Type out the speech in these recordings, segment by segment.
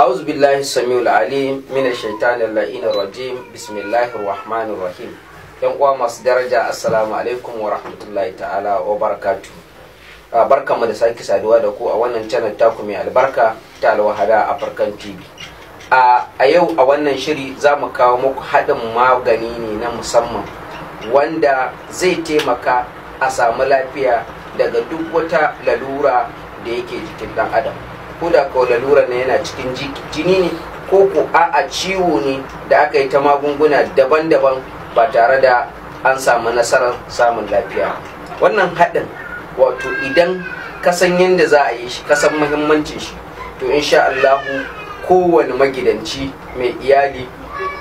أعوذ بالله السميع العليم من الشيطان اللعين الرجيم بسم الله الرحمن الرحيم. yan uwa masu daraja, assalamu alaikum wa rahmatullahi ta'ala wa barakatuh. Barkanmu da sake saduwa da ku a wannan channel taku mai albarka ta Alwahada African TV. A yau a wannan shiri za mu kawo muku haɗin magani ne na musamman wanda zai taimaka a samu lafiya daga duk wata lalura da yake jikin ɗan adam. Ko da ko lalura ne yana cikin jini ne ko a ciwo ne da aka yi ta magunguna daban-daban ba tare da an samu nasarar samun lafiya. Wannan haɗin wato idan ka san yadda za a yi shi, ka san muhimmancin shi, to insha Allahu kowane magidanci mai iyali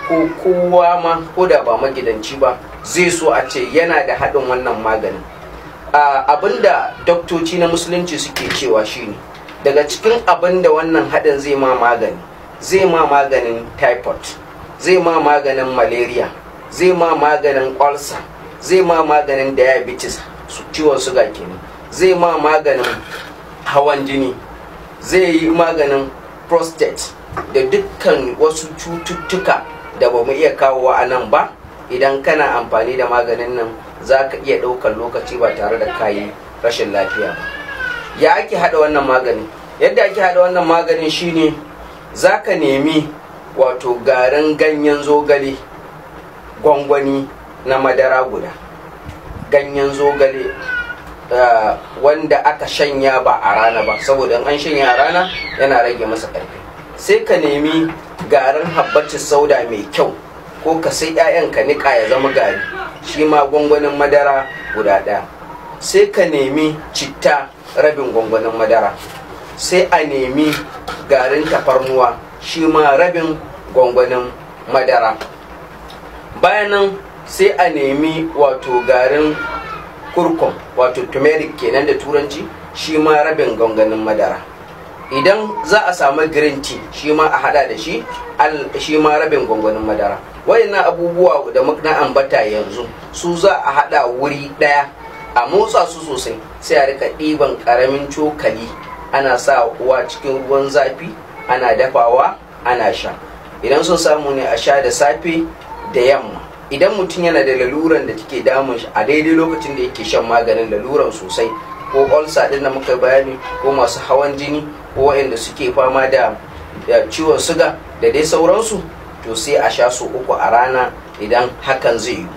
ko kowa ma ko da ba magidanci ba zai so a ce yana da haɗin wannan maganin. Abinda doktoci na musulunci suke cewa shine daga cikin abinda wannan haɗin zai ma maganin typhoid, zai ma maganin malaria, zai ma maganin ulcer, zai ma maganin diabetes, ciwon suga kenan, zai ma maganin hawan jini, zai yi maganin prostate da dukkan wasu cututtuka da ba mu iya kawowa a nan ba. Idan kana amfani da maganin nan za ka iya ɗaukar lokaci ba tare da kayi rashin lafiya ba. Ya ake haɗa wannan maganin? Yadda ake haɗa wannan maganin shine za ka nemi wato garin ganyen zogale gwangwani na madara guda, ganyen zogale wanda aka shanya ba a rana ba, saboda an shanya a rana yana rage masa ƙarfi. Sai ka nemi garin habbatus sauda mai kyau, ko ka sai 'ya'yan ka niƙa ya zama gari, shi ma gwangwanin madara guda ɗaya. Sai ka nemi citta rabin gwangwanin madara. Sai a nemi garin tafarnuwa, shi ma rabin gwangwanin madara. Bayan nan sai a nemi wato garin kurkum, wato turmeric kenan da turanci, shi ma rabin gwangwanin madara. Idan za a samu green tea, shi ma a hada da shi ma rabin gwangwanin madara. Wayannan abubuwa da muka ambata yanzu su za a hada wuri daya, a motsa su sosai, sai a rika ɗiban ƙaramin cokali ana sa uwa cikin ruwan zafi, ana dafawa, ana sha. Idan sun samu ne a sha da safe da yamma. Idan mutum yana da laluran da take damun shi a daidai lokacin da yake shan maganin laluran sosai, ko ulcer din da muka bayani, ko masu hawan jini, ko waɗanda suke fama da ciwon suga da dai sauransu, to sai a sha su 3 a rana idan hakan zai yi.